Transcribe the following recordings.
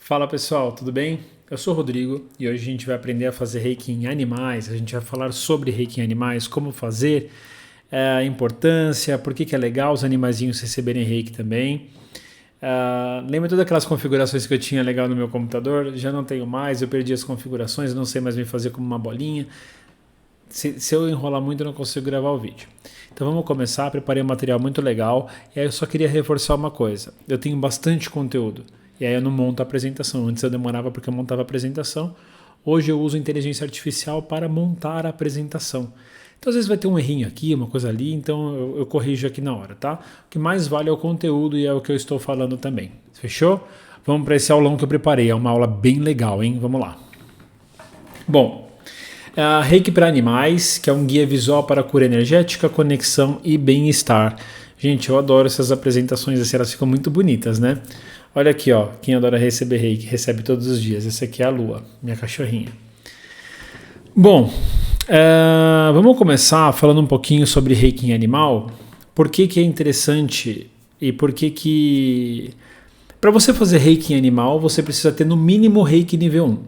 Fala pessoal, tudo bem? Eu sou o Rodrigo e hoje a gente vai aprender a fazer reiki em animais. A gente vai falar sobre reiki em animais, como fazer, a importância, por que é legal os animaizinhos receberem reiki também. Lembra todas aquelas configurações que eu tinha legal no meu computador? Já não tenho mais, eu perdi as configurações, não sei mais me fazer como uma bolinha. Se eu enrolar muito, eu não consigo gravar o vídeo. Então vamos começar, preparei um material muito legal e aí eu só queria reforçar uma coisa. Eu tenho bastante conteúdo e aí eu não monto a apresentação. Antes eu demorava porque eu montava a apresentação. Hoje eu uso inteligência artificial para montar a apresentação. Então às vezes vai ter um errinho aqui, uma coisa ali, então eu corrijo aqui na hora, tá? O que mais vale é o conteúdo e é o que eu estou falando também. Fechou? Vamos para esse aulão que eu preparei. É uma aula bem legal, hein? Vamos lá. Bom, Reiki para Animais, que é um guia visual para cura energética, conexão e bem-estar. Gente, eu adoro essas apresentações assim, elas ficam muito bonitas, né? Olha aqui, ó, quem adora receber reiki, recebe todos os dias. Essa aqui é a Lua, minha cachorrinha. Bom, vamos começar falando um pouquinho sobre reiki em animal. Por que é interessante e por que... Para você fazer reiki em animal, você precisa ter no mínimo reiki nível 1.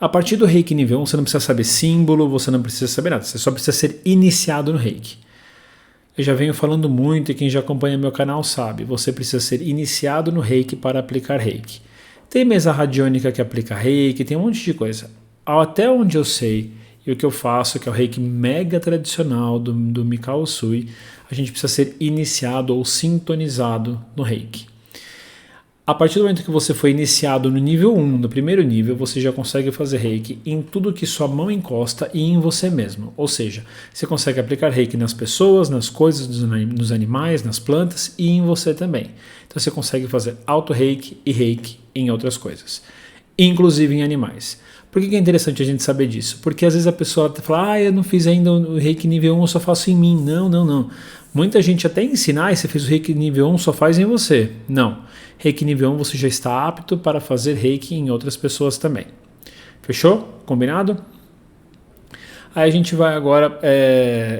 A partir do reiki nível 1, você não precisa saber símbolo, você não precisa saber nada, você só precisa ser iniciado no reiki. Eu já venho falando muito e quem já acompanha meu canal sabe, você precisa ser iniciado no reiki para aplicar reiki. Tem mesa radiônica que aplica reiki, tem um monte de coisa. Até onde eu sei e o que eu faço, que é o reiki mega tradicional do Mikao Usui, a gente precisa ser iniciado ou sintonizado no reiki. A partir do momento que você foi iniciado no nível 1, no primeiro nível, você já consegue fazer reiki em tudo que sua mão encosta e em você mesmo. Ou seja, você consegue aplicar reiki nas pessoas, nas coisas, nos animais, nas plantas e em você também. Então você consegue fazer auto-reiki e reiki em outras coisas, inclusive em animais. Por que é interessante a gente saber disso? Porque às vezes a pessoa fala, eu não fiz ainda o reiki nível 1, eu só faço em mim. Não. Muita gente até ensina, você fez o reiki nível 1, só faz em você. Não. Reiki nível 1 você já está apto para fazer reiki em outras pessoas também. Fechou? Combinado? Aí a gente vai agora,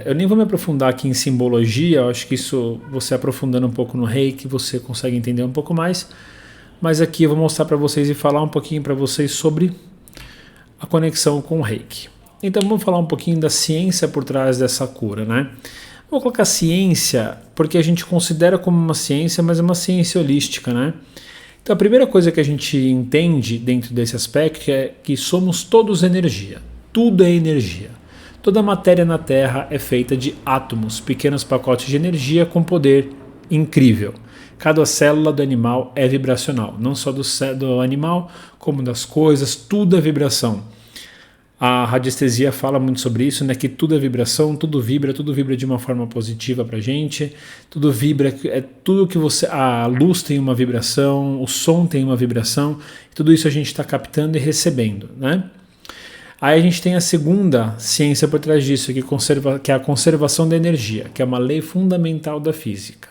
eu nem vou me aprofundar aqui em simbologia, eu acho que isso, você aprofundando um pouco no reiki, você consegue entender um pouco mais. Mas aqui eu vou mostrar para vocês e falar um pouquinho para vocês sobre a conexão com o reiki. Então vamos falar um pouquinho da ciência por trás dessa cura, né? Vou colocar ciência porque a gente considera como uma ciência, mas é uma ciência holística, né? Então a primeira coisa que a gente entende dentro desse aspecto é que somos todos energia. Tudo é energia. Toda a matéria na Terra é feita de átomos, pequenos pacotes de energia com poder incrível. Cada célula do animal é vibracional, não só do animal, como das coisas, tudo é vibração. A radiestesia fala muito sobre isso, né? Que tudo é vibração, tudo vibra de uma forma positiva pra gente, tudo vibra, tudo que você. A luz tem uma vibração, o som tem uma vibração, tudo isso a gente está captando e recebendo, né? Aí a gente tem a segunda ciência por trás disso, que é a conservação da energia, que é uma lei fundamental da física.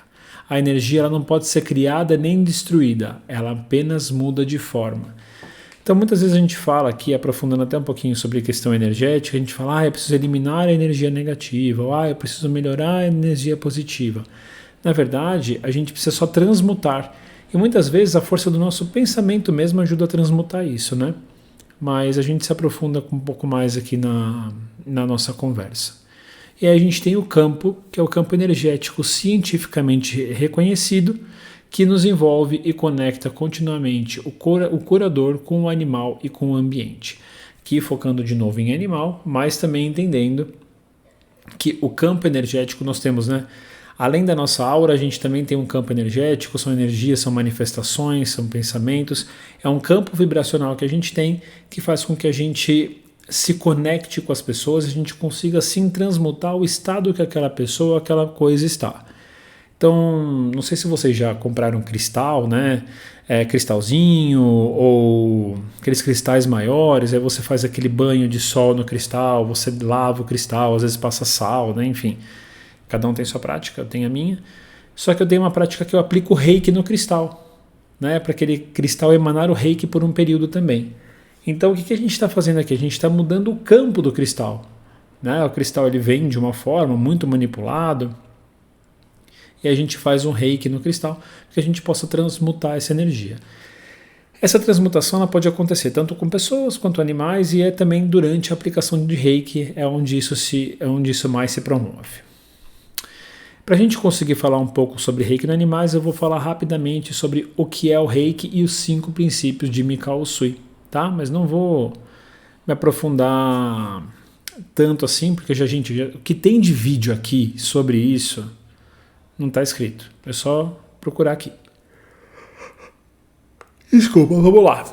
A energia ela não pode ser criada nem destruída, ela apenas muda de forma. Então muitas vezes a gente fala aqui, aprofundando até um pouquinho sobre a questão energética, a gente fala, eu preciso eliminar a energia negativa, ou eu preciso melhorar a energia positiva. Na verdade, a gente precisa só transmutar. E muitas vezes a força do nosso pensamento mesmo ajuda a transmutar isso, né? Mas a gente se aprofunda um pouco mais aqui na nossa conversa. E aí a gente tem o campo, que é o campo energético cientificamente reconhecido, que nos envolve e conecta continuamente o curador com o animal e com o ambiente. Aqui focando de novo em animal, mas também entendendo que o campo energético nós temos, né? Além da nossa aura, a gente também tem um campo energético, são energias, são manifestações, são pensamentos. É um campo vibracional que a gente tem que faz com que a gente se conecte com as pessoas, a gente consiga assim transmutar o estado que aquela pessoa, aquela coisa está. Então, não sei se vocês já compraram cristal, né? Cristalzinho ou aqueles cristais maiores, aí você faz aquele banho de sol no cristal, você lava o cristal, às vezes passa sal, né? Enfim, cada um tem sua prática, eu tenho a minha. Só que eu tenho uma prática que eu aplico o reiki no cristal, né? Para aquele cristal emanar o reiki por um período também. Então, o que a gente está fazendo aqui? A gente está mudando o campo do cristal, né? O cristal ele vem de uma forma muito manipulado, e a gente faz um reiki no cristal, que a gente possa transmutar essa energia. Essa transmutação ela pode acontecer tanto com pessoas quanto animais e é também durante a aplicação de Reiki é onde isso mais se promove. Para a gente conseguir falar um pouco sobre Reiki em animais, eu vou falar rapidamente sobre o que é o Reiki e os 5 princípios de Mikao Usui, tá? Mas não vou me aprofundar tanto assim, porque o que tem de vídeo aqui sobre isso não está escrito. É só procurar aqui. Desculpa, vamos lá.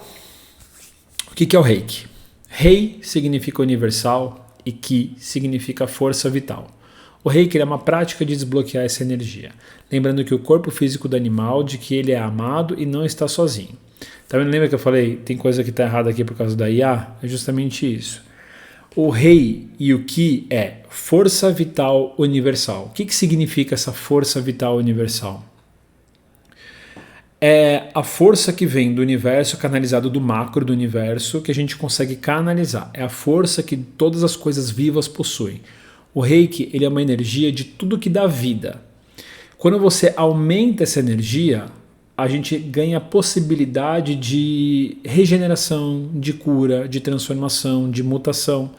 O que é o Reiki? Rei significa universal e Ki significa força vital. O Reiki é uma prática de desbloquear essa energia. Lembrando que o corpo físico do animal, de que ele é amado e não está sozinho. Também lembra que eu falei, tem coisa que está errada aqui por causa da IA? É justamente isso. O Rei e o Ki é força vital universal. O que significa essa força vital universal? É a força que vem do universo canalizado do macro do universo que a gente consegue canalizar. É a força que todas as coisas vivas possuem. O Reiki ele é uma energia de tudo que dá vida. Quando você aumenta essa energia, a gente ganha a possibilidade de regeneração, de cura, de transformação, de mutação.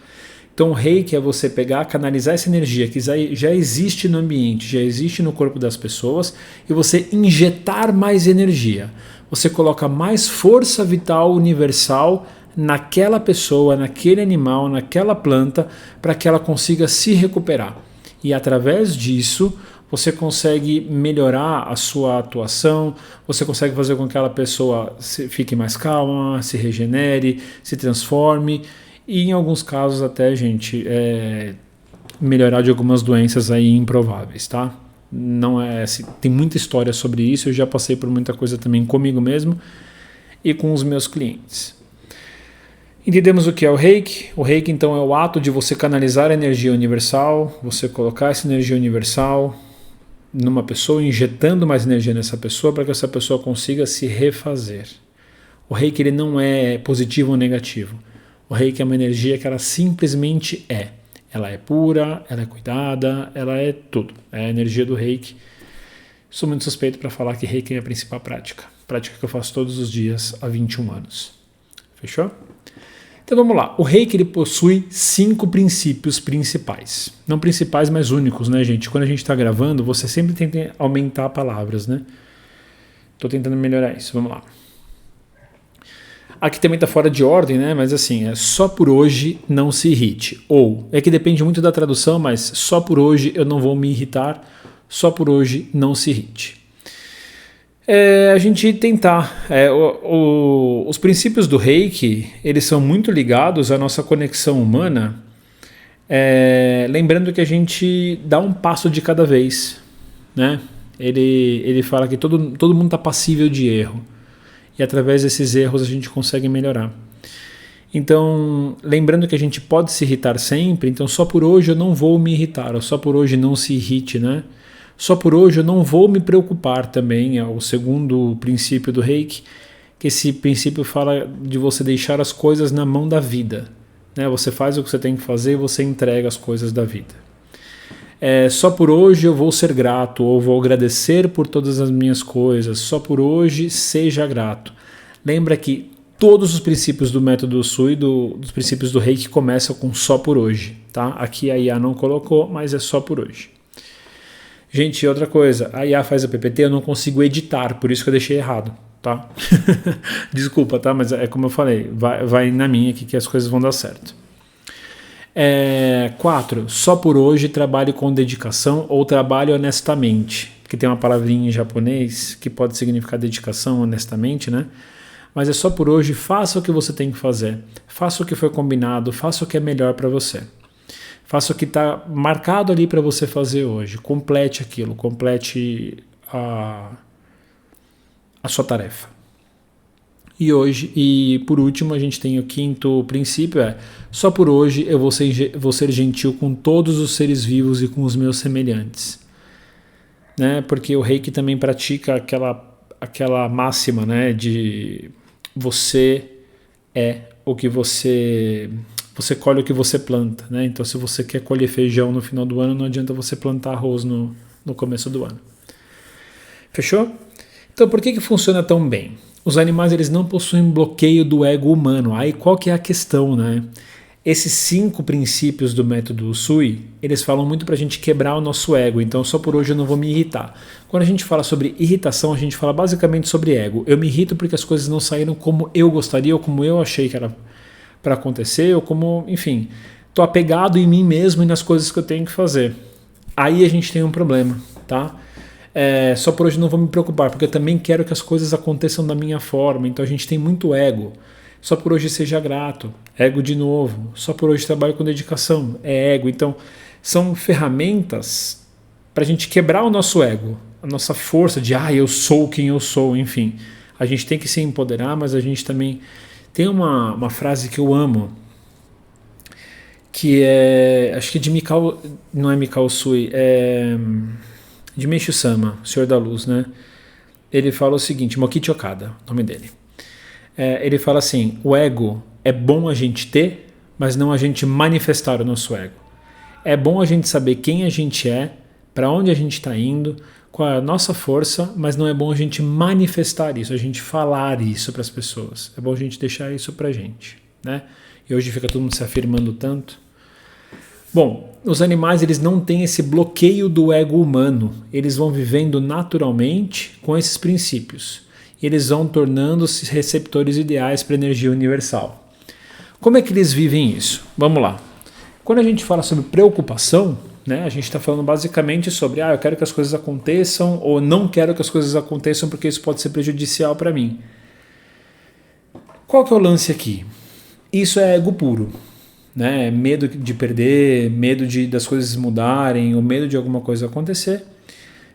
Então o Reiki é você pegar, canalizar essa energia que já existe no ambiente, já existe no corpo das pessoas e você injetar mais energia. Você coloca mais força vital universal naquela pessoa, naquele animal, naquela planta, para que ela consiga se recuperar. E através disso, você consegue melhorar a sua atuação, você consegue fazer com que aquela pessoa fique mais calma, se regenere, se transforme e em alguns casos até, gente, melhorar de algumas doenças aí improváveis, tá? Não é assim, tem muita história sobre isso, eu já passei por muita coisa também comigo mesmo e com os meus clientes. Entendemos o que é o Reiki? O Reiki, então, é o ato de você canalizar a energia universal, você colocar essa energia universal numa pessoa, injetando mais energia nessa pessoa para que essa pessoa consiga se refazer. O Reiki ele não é positivo ou negativo. O Reiki é uma energia que ela simplesmente é. Ela é pura, ela é cuidada, ela é tudo. É a energia do Reiki. Sou muito suspeito para falar que Reiki é a principal prática. Prática que eu faço todos os dias há 21 anos. Fechou? Então vamos lá. O Reiki ele possui 5 princípios principais. Não principais, mas únicos, né, gente? Quando a gente está gravando, você sempre tenta aumentar palavras, né? Estou tentando melhorar isso. Vamos lá. Aqui também está fora de ordem, né? Mas assim, é só por hoje não se irrite. Ou, é que depende muito da tradução, mas só por hoje eu não vou me irritar, só por hoje não se irrite. A gente tentar. Os princípios do Reiki, eles são muito ligados à nossa conexão humana, lembrando que a gente dá um passo de cada vez, né? Ele fala que todo mundo está passível de erro. E através desses erros a gente consegue melhorar. Então, lembrando que a gente pode se irritar sempre, então só por hoje eu não vou me irritar, ou só por hoje não se irrite, né? Só por hoje eu não vou me preocupar também, é o segundo princípio do Reiki, que esse princípio fala de você deixar as coisas na mão da vida, né? Você faz o que você tem que fazer e você entrega as coisas da vida. Só por hoje eu vou ser grato, ou vou agradecer por todas as minhas coisas, só por hoje seja grato. Lembra que todos os princípios do método Usui, dos princípios do Reiki, começam com só por hoje, tá? Aqui a IA não colocou, mas é só por hoje. Gente, outra coisa, a IA faz a PPT, eu não consigo editar, por isso que eu deixei errado, tá? Desculpa, tá? Mas é como eu falei, vai na minha aqui que as coisas vão dar certo. 4. Só por hoje trabalhe com dedicação ou trabalhe honestamente, que tem uma palavrinha em japonês que pode significar dedicação honestamente, né? Mas é só por hoje, faça o que você tem que fazer, faça o que foi combinado, faça o que é melhor para você, faça o que está marcado ali para você fazer hoje, complete aquilo, complete a sua tarefa. E por último a gente tem o 5º princípio, só por hoje eu vou ser gentil com todos os seres vivos e com os meus semelhantes, né? Porque o Reiki também pratica aquela máxima, né, de você o que você colhe o que você planta, né? Então se você quer colher feijão no final do ano, não adianta você plantar arroz no começo do ano. Fechou? Então por que funciona tão bem? os animais eles não possuem bloqueio do ego humano. Aí qual que é a questão, né? Esses 5 princípios do método Usui, eles falam muito pra gente quebrar o nosso ego, então só por hoje eu não vou me irritar. Quando a gente fala sobre irritação, a gente fala basicamente sobre ego. Eu me irrito porque as coisas não saíram como eu gostaria ou como eu achei que era para acontecer, ou como, enfim, tô apegado em mim mesmo e nas coisas que eu tenho que fazer. Aí a gente tem um problema, tá? Só por hoje não vou me preocupar, porque eu também quero que as coisas aconteçam da minha forma, então a gente tem muito ego. Só por hoje seja grato, ego de novo. Só por hoje trabalho com dedicação, é ego. Então, são ferramentas para a gente quebrar o nosso ego, a nossa força de, eu sou quem eu sou, enfim. A gente tem que se empoderar, mas a gente também tem uma frase que eu amo, que é, acho que de Mikao, não é Mikao Usui, é de Meishu Sama, o Senhor da Luz, né? Ele fala o seguinte, Mokichi Okada, nome dele. Ele fala assim, o ego é bom a gente ter, mas não a gente manifestar o nosso ego. É bom a gente saber quem a gente é, para onde a gente está indo, qual é a nossa força, mas não é bom a gente manifestar isso, a gente falar isso para as pessoas. É bom a gente deixar isso para a gente, né? E hoje fica todo mundo se afirmando tanto. Bom, os animais eles não têm esse bloqueio do ego humano, eles vão vivendo naturalmente com esses princípios. Eles vão tornando-se receptores ideais para a energia universal. Como é que eles vivem isso? Vamos lá. Quando a gente fala sobre preocupação, né, a gente está falando basicamente sobre eu quero que as coisas aconteçam ou não quero que as coisas aconteçam porque isso pode ser prejudicial para mim. Qual que é o lance aqui? Isso é ego puro. Né? Medo de perder, medo das coisas mudarem, ou medo de alguma coisa acontecer.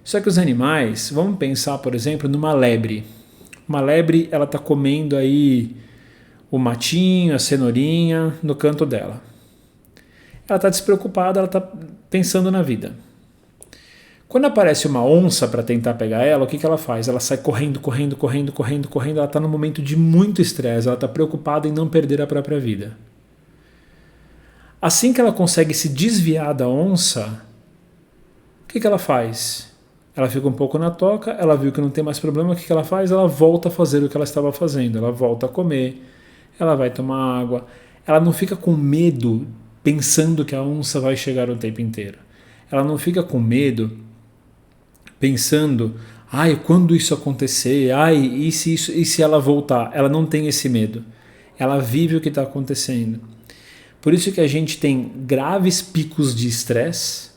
Só que os animais, vamos pensar, por exemplo, numa lebre. Uma lebre, ela está comendo aí o matinho, a cenourinha no canto dela. Ela está despreocupada, ela está pensando na vida. Quando aparece uma onça para tentar pegar ela, o que ela faz? Ela sai correndo, ela está num momento de muito estresse, ela está preocupada em não perder a própria vida. Assim que ela consegue se desviar da onça, o que ela faz? Ela fica um pouco na toca, ela viu que não tem mais problema, o que ela faz? Ela volta a fazer o que ela estava fazendo, ela volta a comer, ela vai tomar água, ela não fica com medo pensando que a onça vai chegar o tempo inteiro. Ela não fica com medo pensando, quando isso acontecer, e se ela voltar? Ela não tem esse medo, ela vive o que está acontecendo. Por isso que a gente tem graves picos de estresse,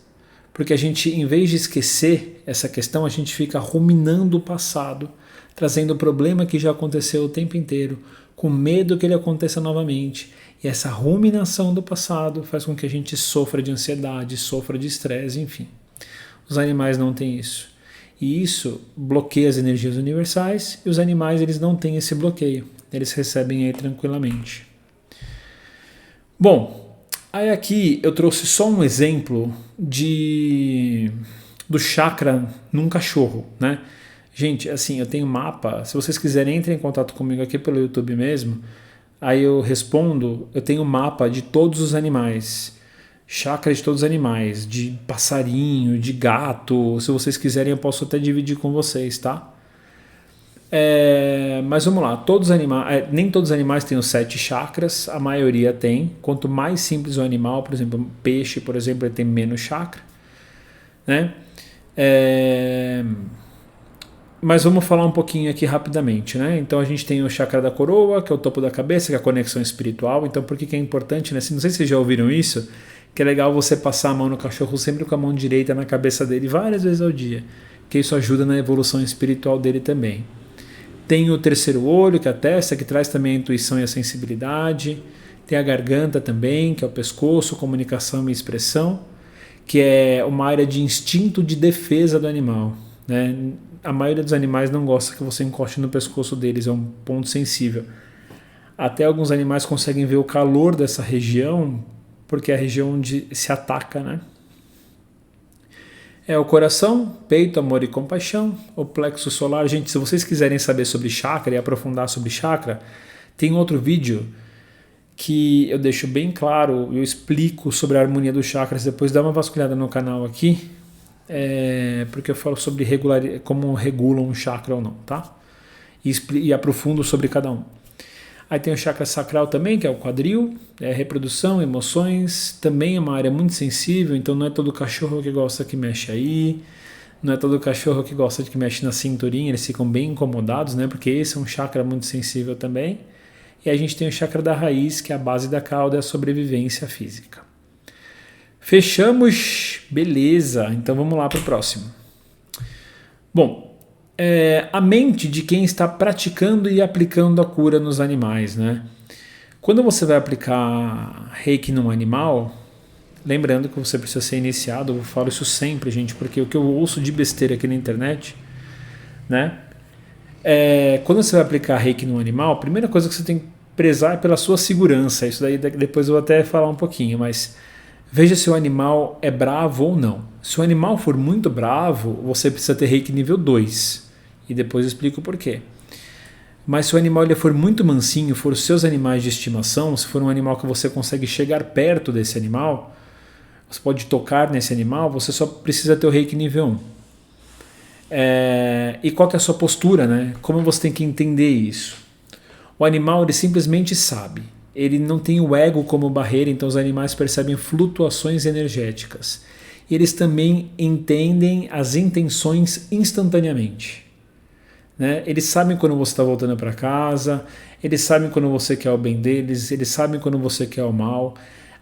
porque a gente, em vez de esquecer essa questão, a gente fica ruminando o passado, trazendo o problema que já aconteceu o tempo inteiro, com medo que ele aconteça novamente. E essa ruminação do passado faz com que a gente sofra de ansiedade, sofra de estresse, enfim. Os animais não têm isso. E isso bloqueia as energias universais, e os animais eles não têm esse bloqueio. Eles recebem aí tranquilamente. Bom, aí aqui eu trouxe só um exemplo do chakra num cachorro, né? Gente, assim, eu tenho mapa, se vocês quiserem entrem em contato comigo aqui pelo YouTube mesmo, aí eu respondo, eu tenho mapa de todos os animais, chakra de todos os animais, de passarinho, de gato, se vocês quiserem eu posso até dividir com vocês, tá? Mas vamos lá, nem todos os animais têm os 7 chakras, a maioria tem. Quanto mais simples o animal, por exemplo, peixe, por exemplo, ele tem menos chakra, né? Mas vamos falar um pouquinho aqui rapidamente, né? Então a gente tem o chakra da coroa, que é o topo da cabeça, que é a conexão espiritual. Então por que é importante, né? Não sei se vocês já ouviram isso, que é legal você passar a mão no cachorro sempre com a mão direita na cabeça dele várias vezes ao dia, que isso ajuda na evolução espiritual dele também. Tem o terceiro olho, que é a testa, que traz também a intuição e a sensibilidade. Tem a garganta também, que é o pescoço, comunicação e expressão, que é uma área de instinto de defesa do animal, né? A maioria dos animais não gosta que você encoste no pescoço deles, é um ponto sensível. Até alguns animais conseguem ver o calor dessa região, porque é a região onde se ataca, né? É o coração, peito, amor e compaixão, o plexo solar. Gente, se vocês quiserem saber sobre chakra e aprofundar sobre chakra, tem outro vídeo que eu deixo bem claro, eu explico sobre a harmonia dos chakras, depois dá uma vasculhada no canal aqui, porque eu falo sobre como regulam um chakra ou não, tá? e aprofundo sobre cada um. Aí tem o chakra sacral também, que é o quadril, reprodução, emoções, também é uma área muito sensível, então não é todo cachorro que gosta que mexe aí, não é todo cachorro que gosta de que mexe na cinturinha, eles ficam bem incomodados, né? Porque esse é um chakra muito sensível também. E a gente tem o chakra da raiz, que é a base da cauda, é a sobrevivência física. Fechamos, beleza, então vamos lá para o próximo. Bom, a mente de quem está praticando e aplicando a cura nos animais, né? Quando você vai aplicar reiki num animal, lembrando que você precisa ser iniciado, eu falo isso sempre, gente, porque o que eu ouço de besteira aqui na internet, né? Quando você vai aplicar reiki num animal, a primeira coisa que você tem que prezar é pela sua segurança. Isso daí depois eu vou até falar um pouquinho, mas veja se o animal é bravo ou não. Se o animal for muito bravo, você precisa ter reiki nível 2. E depois eu explico o porquê. Mas se o animal ele for muito mansinho, for os seus animais de estimação, se for um animal que você consegue chegar perto desse animal, você pode tocar nesse animal, você só precisa ter o reiki nível 1. E qual que é a sua postura, né? Como você tem que entender isso? O animal ele simplesmente sabe. Ele não tem o ego como barreira, então os animais percebem flutuações energéticas. E eles também entendem as intenções instantaneamente. Né? Eles sabem quando você está voltando para casa, eles sabem quando você quer o bem deles, eles sabem quando você quer o mal.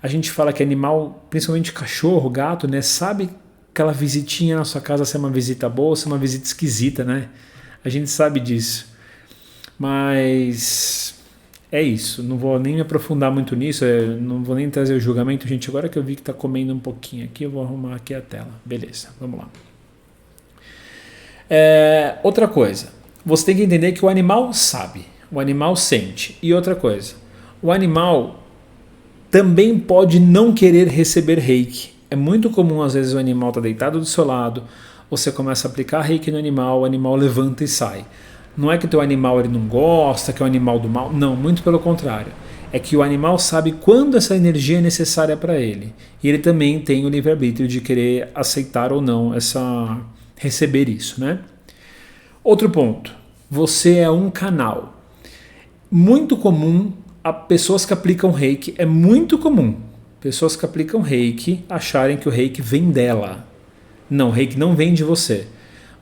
A gente fala que animal, principalmente cachorro, gato, né, sabe aquela visitinha na sua casa se é uma visita boa ou se é uma visita esquisita, né? A gente sabe disso. Mas é isso, não vou nem me aprofundar muito nisso, não vou nem trazer o julgamento. Gente, agora que eu vi que está comendo um pouquinho aqui, eu vou arrumar aqui a tela. Beleza, vamos lá. Outra coisa, você tem que entender que o animal sabe, o animal sente. E outra coisa, o animal também pode não querer receber reiki. É muito comum, às vezes, o animal está deitado do seu lado, você começa a aplicar reiki no animal, o animal levanta e sai. Não é que o teu animal ele não gosta, que é o animal do mal. Não, muito pelo contrário. É que o animal sabe quando essa energia é necessária para ele. E ele também tem o livre-arbítrio de querer aceitar ou não receber isso, né? Outro ponto. Você é um canal. Muito comum a pessoas que aplicam reiki, é muito comum pessoas que aplicam reiki acharem que o reiki vem dela. Não, o reiki não vem de você.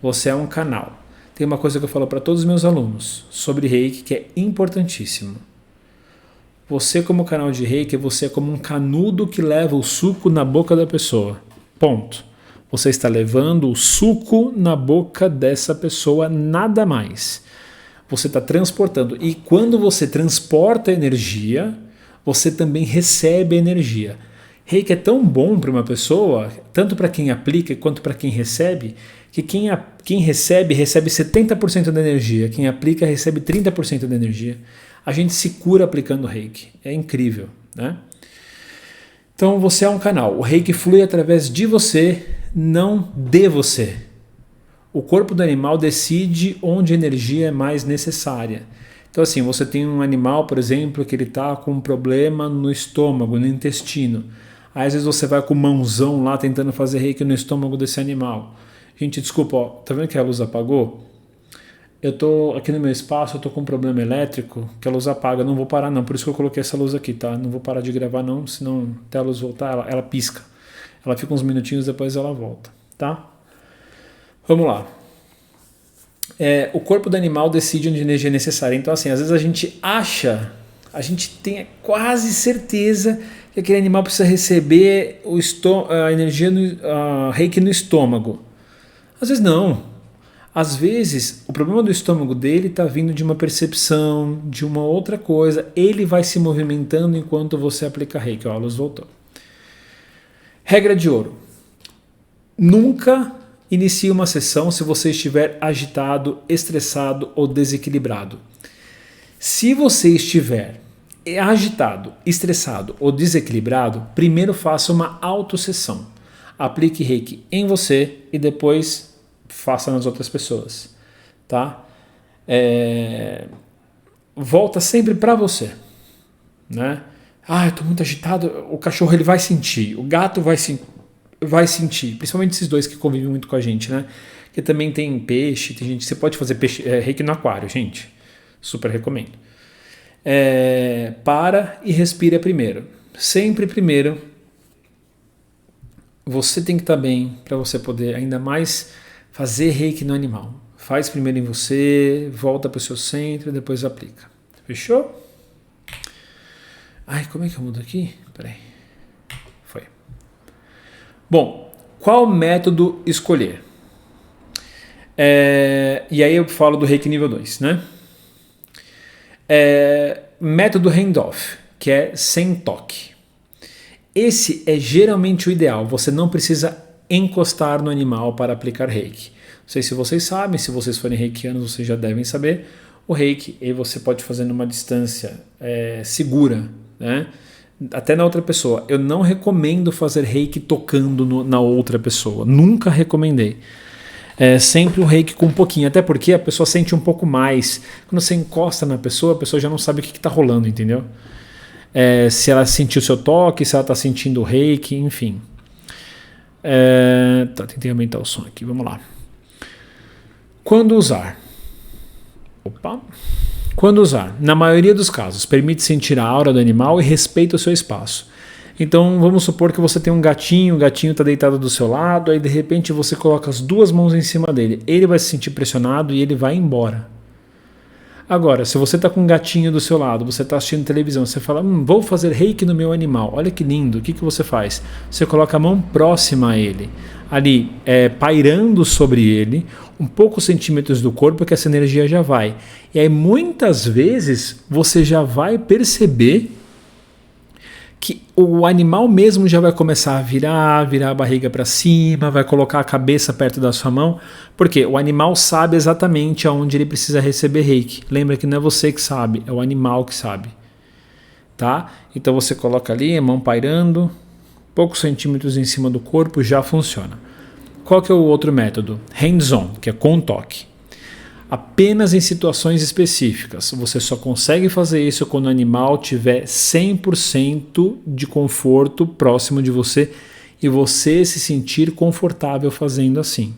Você é um canal. Tem uma coisa que eu falo para todos os meus alunos sobre reiki que é importantíssimo. Você como canal de reiki, você é como um canudo que leva o suco na boca da pessoa. Ponto. Você está levando o suco na boca dessa pessoa, nada mais. Você está transportando. E quando você transporta energia, você também recebe energia. Reiki é tão bom para uma pessoa, tanto para quem aplica quanto para quem recebe, que quem recebe 70% da energia, quem aplica recebe 30% da energia. A gente se cura aplicando reiki. É incrível, né? Então você é um canal. O reiki flui através de você, não de você. O corpo do animal decide onde a energia é mais necessária. Então assim, você tem um animal, por exemplo, que ele está com um problema no estômago, no intestino. Aí às vezes você vai com o mãozão lá tentando fazer reiki no estômago desse animal. Gente, desculpa, ó, tá vendo que a luz apagou? Eu tô aqui no meu espaço, eu tô com um problema elétrico, que a luz apaga, não vou parar não, por isso que eu coloquei essa luz aqui, tá? Não vou parar de gravar não, senão até a luz voltar, ela pisca. Ela fica uns minutinhos, depois ela volta, tá? Vamos lá. O corpo do animal decide onde a energia é necessária. Então assim, às vezes a gente acha, a gente tem quase certeza que aquele animal precisa receber a energia, reiki no estômago. Às vezes não. Às vezes o problema do estômago dele está vindo de uma percepção, de uma outra coisa. Ele vai se movimentando enquanto você aplica reiki. Ó, a luz voltou. Regra de ouro. Nunca inicie uma sessão se você estiver agitado, estressado ou desequilibrado. Se você estiver agitado, estressado ou desequilibrado, primeiro faça uma autossessão. Aplique reiki em você e depois faça nas outras pessoas, tá? Volta sempre para você, né? Eu tô muito agitado, o cachorro ele vai sentir, o gato vai sentir, vai sentir, principalmente esses dois que convivem muito com a gente, né? Que também tem peixe, tem gente, você pode fazer peixe, reiki no aquário, gente, super recomendo. Para e respira primeiro. Sempre primeiro, você tem que estar bem para você poder ainda mais fazer reiki no animal. Faz primeiro em você, volta para o seu centro e depois aplica. Fechou? Ai, como é que eu mudo aqui? Peraí. Foi. Bom, qual método escolher? E aí eu falo do reiki nível 2, né? Método handoff, que é sem toque. Esse é geralmente o ideal. Você não precisa encostar no animal para aplicar reiki. Não sei se vocês sabem, se vocês forem reikianos, vocês já devem saber. O reiki você pode fazer numa distância segura, né? Até na outra pessoa. Eu não recomendo fazer reiki tocando na outra pessoa. Nunca recomendei. Sempre o reiki com um pouquinho, até porque a pessoa sente um pouco mais. Quando você encosta na pessoa, a pessoa já não sabe o que está rolando, entendeu? Se ela sentiu o seu toque, se ela está sentindo o reiki, enfim. Tentei aumentar o som aqui, vamos lá. Quando usar? Quando usar? Na maioria dos casos, permite sentir a aura do animal e respeita o seu espaço. Então vamos supor que você tem um gatinho, o gatinho está deitado do seu lado, aí de repente você coloca as duas mãos em cima dele. Ele vai se sentir pressionado e ele vai embora. Agora, se você está com um gatinho do seu lado, você está assistindo televisão, você fala, vou fazer reiki no meu animal, olha que lindo, o que você faz? Você coloca a mão próxima a ele, ali, pairando sobre ele, um poucos centímetros do corpo, que essa energia já vai. E aí muitas vezes você já vai perceber que o animal mesmo já vai começar a virar a barriga para cima, vai colocar a cabeça perto da sua mão, porque o animal sabe exatamente aonde ele precisa receber reiki. Lembra que não é você que sabe, é o animal que sabe. Tá? Então você coloca ali, a mão pairando, poucos centímetros em cima do corpo, já funciona. Qual que é o outro método? Hands-on, que é com toque. Apenas em situações específicas. Você só consegue fazer isso quando o animal tiver 100% de conforto próximo de você e você se sentir confortável fazendo assim.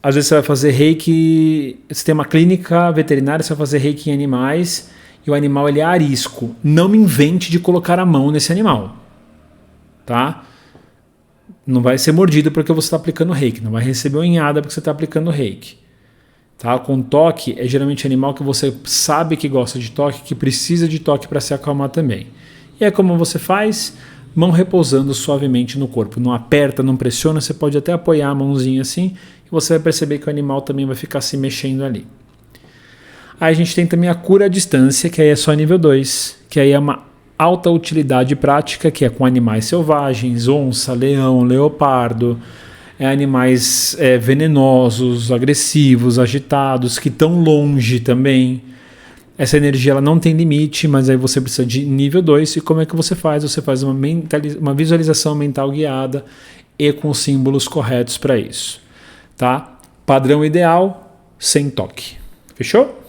Às vezes você vai fazer reiki, você tem uma clínica veterinária, você vai fazer reiki em animais e o animal ele é arisco. Não me invente de colocar a mão nesse animal. Tá? Não vai ser mordido porque você está aplicando reiki. Não vai receber unhada porque você está aplicando reiki. Tá? Com toque, é geralmente animal que você sabe que gosta de toque, que precisa de toque para se acalmar também. E é como você faz, mão repousando suavemente no corpo. Não aperta, não pressiona, você pode até apoiar a mãozinha assim e você vai perceber que o animal também vai ficar se mexendo ali. Aí a gente tem também a cura à distância, que aí é só nível 2, que aí é uma alta utilidade prática, que é com animais selvagens, onça, leão, leopardo, animais venenosos, agressivos, agitados, que estão longe também. Essa energia ela não tem limite, mas aí você precisa de nível 2. E como é que você faz? Você faz uma visualização mental guiada e com símbolos corretos para isso. Tá? Padrão ideal, sem toque. Fechou?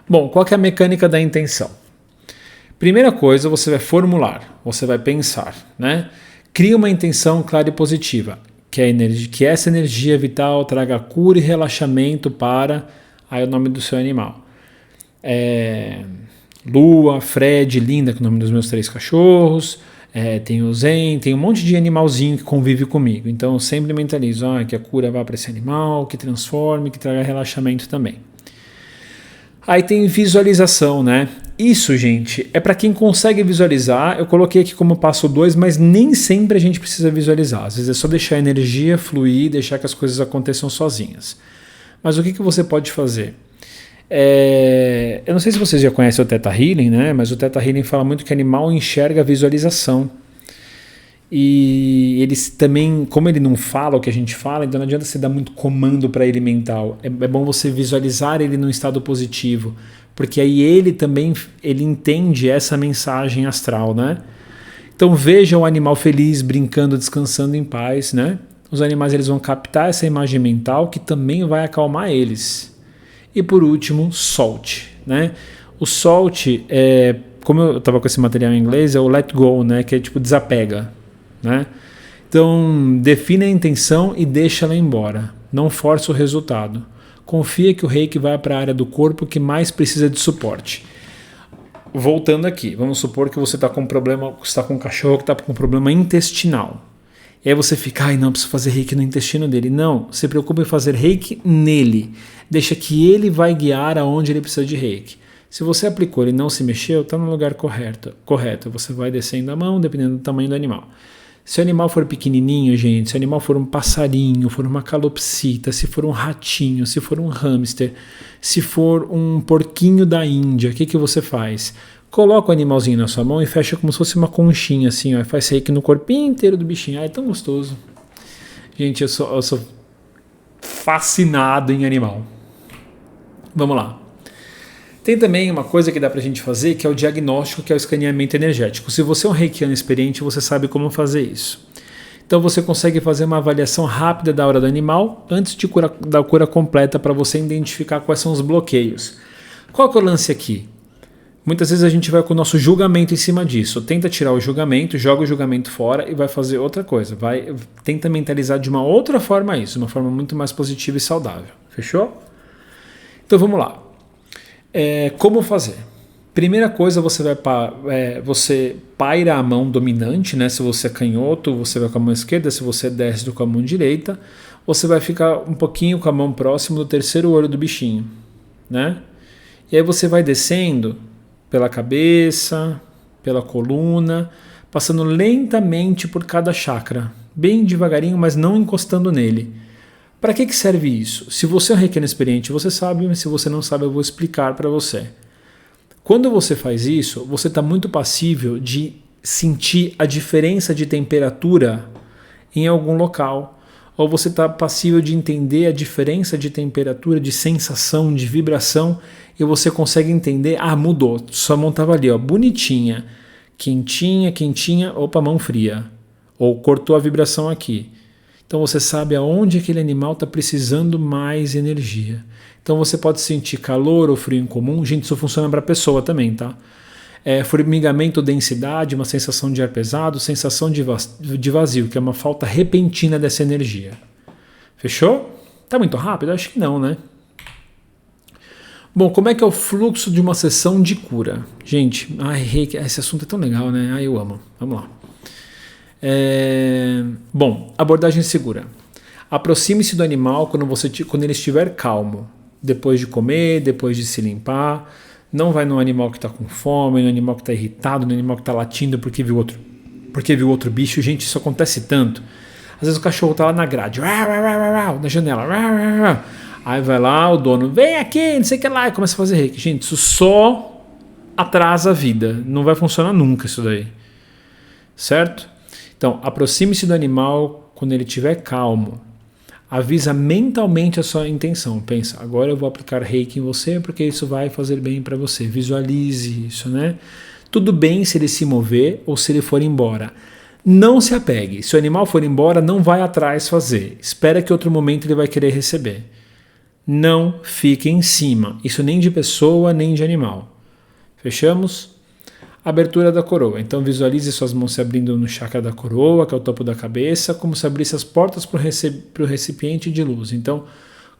Bom, qual que é a mecânica da intenção? Primeira coisa, você vai formular, você vai pensar, né? Cria uma intenção clara e positiva, que essa energia vital traga cura e relaxamento para aí o nome do seu animal. Lua, Fred, Linda, que é o nome dos meus 3 cachorros, tem o Zen, tem um monte de animalzinho que convive comigo. Então eu sempre mentalizo que a cura vá para esse animal, que transforme, que traga relaxamento também. Aí tem visualização, né? Isso, gente, é para quem consegue visualizar. Eu coloquei aqui como passo 2, mas nem sempre a gente precisa visualizar. Às vezes é só deixar a energia fluir, deixar que as coisas aconteçam sozinhas. Mas o que você pode fazer? Eu não sei se vocês já conhecem o Theta Healing, né? Mas o Theta Healing fala muito que o animal enxerga a visualização. E eles também, como ele não fala o que a gente fala, então não adianta você dar muito comando para ele mental. É bom você visualizar ele num estado positivo, porque aí ele também entende essa mensagem astral, né? Então veja o animal feliz, brincando, descansando em paz, né? Os animais eles vão captar essa imagem mental que também vai acalmar eles. E por último, solte, né? O solte como eu estava com esse material em inglês, é o let go, né? Que é tipo desapega, né? Então, define a intenção e deixa ela embora. Não force o resultado. Confia que o reiki vai para a área do corpo que mais precisa de suporte. Voltando aqui, vamos supor que você está com um problema, você está com um cachorro que está com um problema intestinal. E aí você fica, não, preciso fazer reiki no intestino dele. Não, se preocupe em fazer reiki nele. Deixa que ele vai guiar aonde ele precisa de reiki. Se você aplicou e não se mexeu, está no lugar correto. Você vai descendo a mão, dependendo do tamanho do animal. Se o animal for pequenininho, gente, se o animal for um passarinho, for uma calopsita, se for um ratinho, se for um hamster, se for um porquinho da Índia, o que você faz? Coloca o animalzinho na sua mão e fecha como se fosse uma conchinha, assim, ó, e faz reiki no corpinho inteiro do bichinho. É tão gostoso. Gente, eu sou fascinado em animal. Vamos lá. Tem também uma coisa que dá pra gente fazer, que é o diagnóstico, que é o escaneamento energético. Se você é um reikiano experiente, você sabe como fazer isso. Então você consegue fazer uma avaliação rápida da aura do animal antes da cura completa para você identificar quais são os bloqueios. Qual que é o lance aqui? Muitas vezes a gente vai com o nosso julgamento em cima disso. Tenta tirar o julgamento, joga o julgamento fora e vai fazer outra coisa. Tenta mentalizar de uma outra forma isso, uma forma muito mais positiva e saudável. Fechou? Então vamos lá. Como fazer? Primeira coisa, você paira a mão dominante, né? Se você é canhoto, você vai com a mão esquerda. Se você é destro, com a mão direita. Você vai ficar um pouquinho com a mão próximo do terceiro olho do bichinho, né? E aí você vai descendo pela cabeça, pela coluna, passando lentamente por cada chakra, bem devagarinho, mas não encostando nele. Para que serve isso? Se você é um reikiano experiente, você sabe, mas se você não sabe, eu vou explicar para você. Quando você faz isso, você está muito passível de sentir a diferença de temperatura em algum local, ou você está passível de entender a diferença de temperatura, de sensação, de vibração, e você consegue entender, mudou, sua mão estava ali, ó, bonitinha, quentinha, opa, mão fria, ou cortou a vibração aqui. Então você sabe aonde aquele animal está precisando mais energia. Então você pode sentir calor ou frio incomum. Gente, isso funciona para a pessoa também, tá? Formigamento, densidade, uma sensação de ar pesado, sensação de vazio, que é uma falta repentina dessa energia. Fechou? Tá muito rápido? Acho que não, né? Bom, como é que é o fluxo de uma sessão de cura? Gente, esse assunto é tão legal, né? Eu amo. Vamos lá. Bom, abordagem segura. Aproxime-se do animal quando ele estiver calmo, depois de comer, depois de se limpar. Não vai no animal que está com fome, no animal que está irritado, no animal que está latindo porque viu outro bicho. Gente, isso acontece tanto. Às vezes o cachorro está lá na grade, na janela. Aí vai lá o dono, vem aqui, não sei o que lá, e começa a fazer reiki. Gente, isso só atrasa a vida. Não vai funcionar nunca isso daí. Certo? Então, aproxime-se do animal quando ele estiver calmo. Avisa mentalmente a sua intenção. Pensa, agora eu vou aplicar reiki em você porque isso vai fazer bem para você. Visualize isso, né? Tudo bem se ele se mover ou se ele for embora. Não se apegue. Se o animal for embora, não vai atrás fazer. Espera que outro momento ele vai querer receber. Não fique em cima. Isso nem de pessoa, nem de animal. Fechamos? Abertura da coroa. Então visualize suas mãos se abrindo no chakra da coroa, que é o topo da cabeça, como se abrisse as portas para o recipiente de luz. Então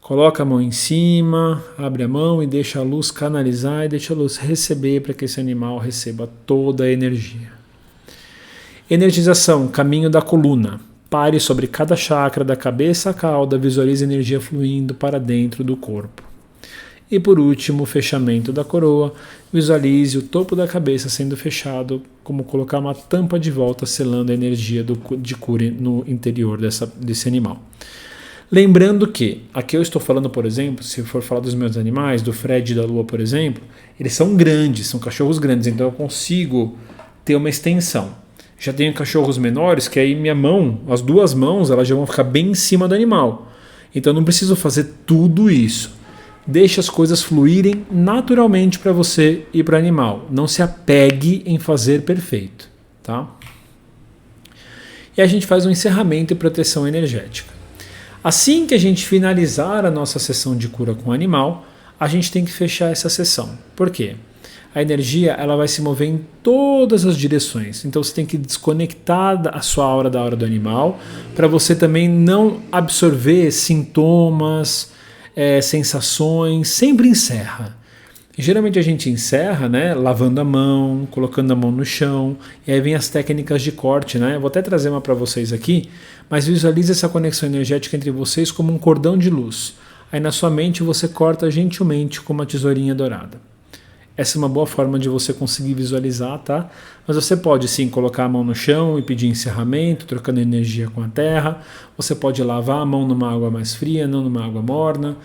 coloca a mão em cima, abre a mão e deixa a luz canalizar e deixa a luz receber para que esse animal receba toda a energia. Energização, caminho da coluna. Pare sobre cada chakra da cabeça à cauda, visualize a energia fluindo para dentro do corpo. E por último, fechamento da coroa, visualize o topo da cabeça sendo fechado, como colocar uma tampa de volta selando a energia de cura no interior desse animal. Lembrando que, aqui eu estou falando, por exemplo, se for falar dos meus animais, do Fred e da Lua, por exemplo, eles são grandes, são cachorros grandes, então eu consigo ter uma extensão. Já tenho cachorros menores que aí minha mão, as duas mãos, elas já vão ficar bem em cima do animal. Então eu não preciso fazer tudo isso. Deixe as coisas fluírem naturalmente para você e para o animal. Não se apegue em fazer perfeito, tá? E a gente faz um encerramento e proteção energética. Assim que a gente finalizar a nossa sessão de cura com o animal, a gente tem que fechar essa sessão. Por quê? A energia ela vai se mover em todas as direções. Então você tem que desconectar a sua aura da aura do animal para você também não absorver sintomas, sensações. Sempre encerra. Geralmente a gente encerra, né, lavando a mão, colocando a mão no chão, e aí vem as técnicas de corte, né? Eu vou até trazer uma para vocês aqui, mas visualize essa conexão energética entre vocês como um cordão de luz. Aí na sua mente você corta gentilmente com uma tesourinha dourada. Essa é uma boa forma de você conseguir visualizar, tá? Mas você pode sim colocar a mão no chão e pedir encerramento, trocando energia com a terra. Você pode lavar a mão numa água mais fria, não numa água morna.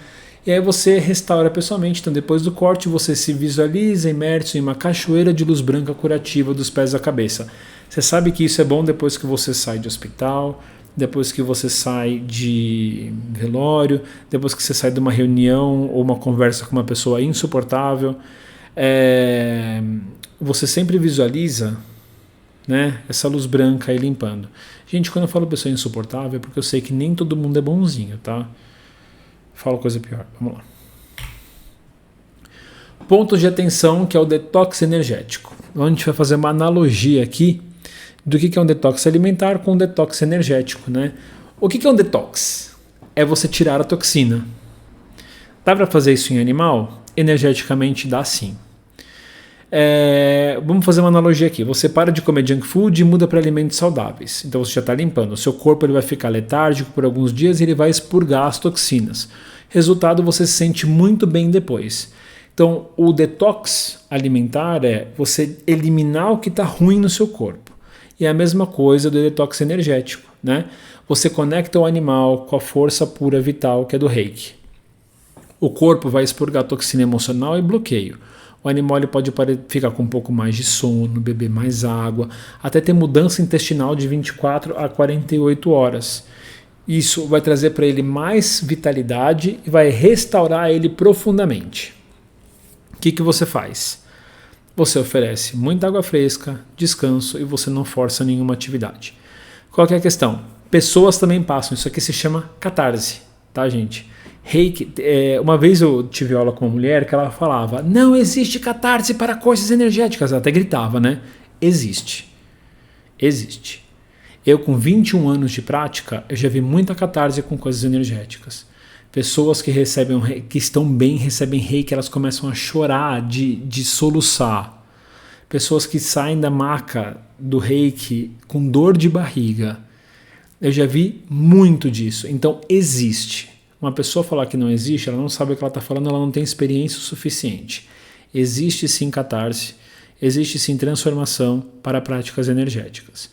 E aí você restaura pessoalmente. Então depois do corte você se visualiza imerso em uma cachoeira de luz branca curativa dos pés à cabeça. Você sabe que isso é bom depois que você sai de hospital, depois que você sai de velório, depois que você sai de uma reunião ou uma conversa com uma pessoa insuportável. Você sempre visualiza, né, essa luz branca aí limpando. Gente, quando eu falo pessoa insuportável é porque eu sei que nem todo mundo é bonzinho, tá? Falo coisa pior, vamos lá. Pontos de atenção, que é o detox energético. A gente vai fazer uma analogia aqui do que é um detox alimentar com um detox energético, né? O que é um detox? É você tirar a toxina. Dá para fazer isso em animal? Energeticamente dá sim. Vamos fazer uma analogia aqui. Você para de comer junk food e muda para alimentos saudáveis. Então você já está limpando. O seu corpo ele vai ficar letárgico por alguns dias e ele vai expurgar as toxinas. Resultado, você se sente muito bem depois. Então o detox alimentar é você eliminar o que está ruim no seu corpo. E é a mesma coisa do detox energético, né? Você conecta o animal com a força pura vital que é do Reiki. O corpo vai expurgar toxina emocional e bloqueio. O animal ele pode ficar com um pouco mais de sono, beber mais água, até ter mudança intestinal de 24 a 48 horas. Isso vai trazer para ele mais vitalidade e vai restaurar ele profundamente. O que você faz? Você oferece muita água fresca, descanso e você não força nenhuma atividade. Qual que é a questão? Pessoas também passam, isso aqui se chama catarse, tá, gente? Reiki, uma vez eu tive aula com uma mulher que ela falava: não existe catarse para coisas energéticas. Ela até gritava, né? Existe. Existe. Eu com 21 anos de prática, eu já vi muita catarse com coisas energéticas. Pessoas que estão bem, recebem reiki, elas começam a chorar de soluçar. Pessoas que saem da maca do reiki com dor de barriga. Eu já vi muito disso. Então existe. Uma pessoa falar que não existe, ela não sabe o que ela está falando, ela não tem experiência o suficiente. Existe sim catarse, existe sim transformação para práticas energéticas.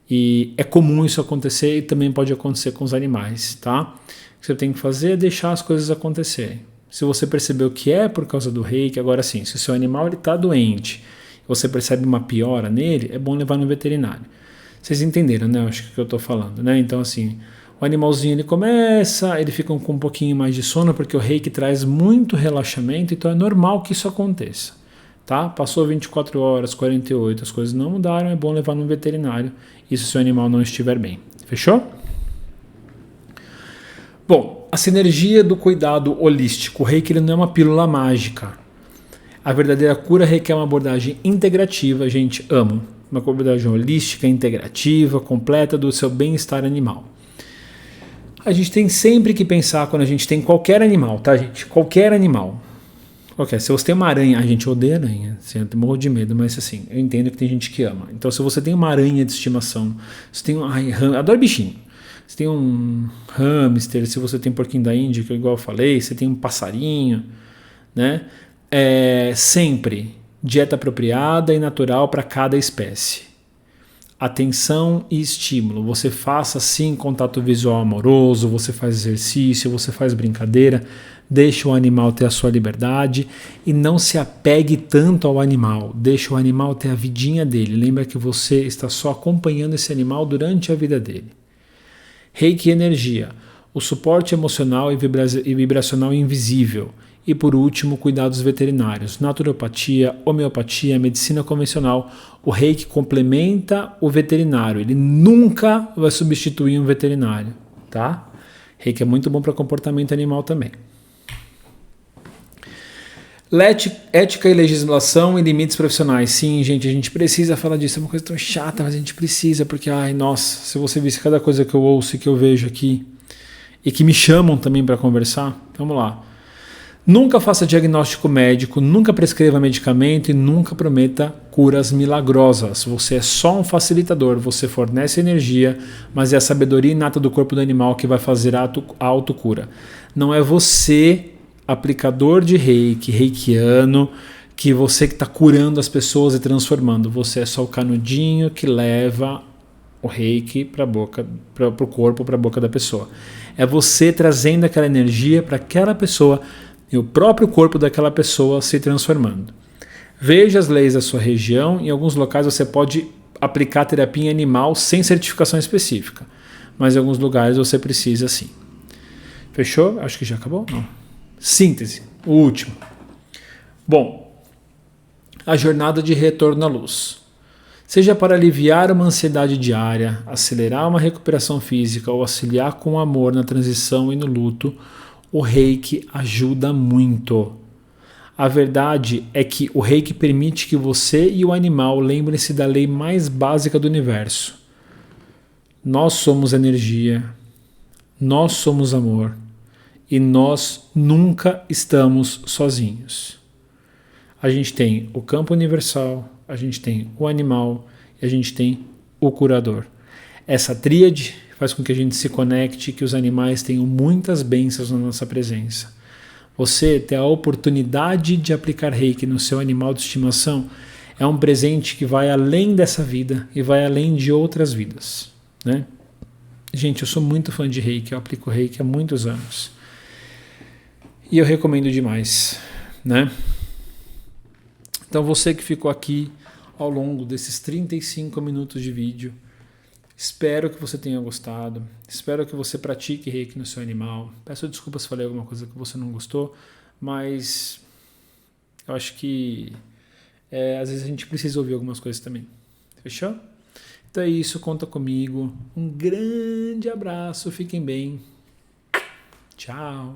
E é comum isso acontecer e também pode acontecer com os animais, tá? O que você tem que fazer é deixar as coisas acontecerem. Se você percebeu que é por causa do reiki, agora sim, se o seu animal está doente, você percebe uma piora nele, é bom levar no veterinário. Vocês entenderam, né? Acho que eu estou falando, né? Então assim, o animalzinho ele fica com um pouquinho mais de sono porque o reiki traz muito relaxamento, então é normal que isso aconteça, tá? Passou 24 horas, 48, as coisas não mudaram, é bom levar no veterinário, isso se o seu animal não estiver bem. Fechou? Bom, a sinergia do cuidado holístico. O reiki ele não é uma pílula mágica. A verdadeira cura requer uma abordagem integrativa, gente, amo. Uma abordagem holística, integrativa, completa do seu bem-estar animal. A gente tem sempre que pensar quando a gente tem qualquer animal, tá, gente? Qualquer animal. Se você tem uma aranha, a gente odeia aranha, assim, eu morro de medo, mas assim, eu entendo que tem gente que ama. Então, se você tem uma aranha de estimação, você tem adoro bichinho. Você tem um hamster, se você tem porquinho da Índia, que igual eu falei, você tem um passarinho, né? Sempre dieta apropriada e natural para cada espécie. Atenção e estímulo. Você faça sim contato visual amoroso, você faz exercício, você faz brincadeira, deixa o animal ter a sua liberdade e não se apegue tanto ao animal. Deixa o animal ter a vidinha dele. Lembra que você está só acompanhando esse animal durante a vida dele. Reiki energia, o suporte emocional e vibracional invisível. E por último, cuidados veterinários, naturopatia, homeopatia, medicina convencional. O reiki complementa o veterinário, ele nunca vai substituir um veterinário, tá? Reiki é muito bom para comportamento animal também. Ética e legislação e limites profissionais. Sim, gente, a gente precisa falar disso. É uma coisa tão chata, mas a gente precisa, porque, ai, nossa, se você visse cada coisa que eu ouço e que eu vejo aqui, e que me chamam também para conversar, vamos lá. Nunca faça diagnóstico médico, nunca prescreva medicamento e nunca prometa curas milagrosas. Você é só um facilitador, você fornece energia, mas é a sabedoria inata do corpo do animal que vai fazer a autocura. Não é você, aplicador de reiki, reikiano, que você que está curando as pessoas e transformando. Você é só o canudinho que leva o reiki para o corpo, para a boca da pessoa. É você trazendo aquela energia para aquela pessoa e o próprio corpo daquela pessoa se transformando. Veja as leis da sua região. Em alguns locais você pode aplicar terapia em animal sem certificação específica, mas em alguns lugares você precisa sim. Fechou? Acho que já acabou? Não. Síntese, o último. Bom, a jornada de retorno à luz. Seja para aliviar uma ansiedade diária, acelerar uma recuperação física ou auxiliar com amor na transição e no luto, o reiki ajuda muito. A verdade é que o reiki permite que você e o animal lembrem-se da lei mais básica do universo. Nós somos energia, nós somos amor e nós nunca estamos sozinhos. A gente tem o campo universal, a gente tem o animal e a gente tem o curador. Essa tríade faz com que a gente se conecte e que os animais tenham muitas bênçãos na nossa presença. Você ter a oportunidade de aplicar reiki no seu animal de estimação é um presente que vai além dessa vida e vai além de outras vidas, né? Gente, eu sou muito fã de reiki, eu aplico reiki há muitos anos. E eu recomendo demais, né? Então você que ficou aqui ao longo desses 35 minutos de vídeo, espero que você tenha gostado, espero que você pratique reiki no seu animal. Peço desculpas se falei alguma coisa que você não gostou, mas eu acho que às vezes a gente precisa ouvir algumas coisas também. Fechou? Então é isso, conta comigo. Um grande abraço, fiquem bem. Tchau.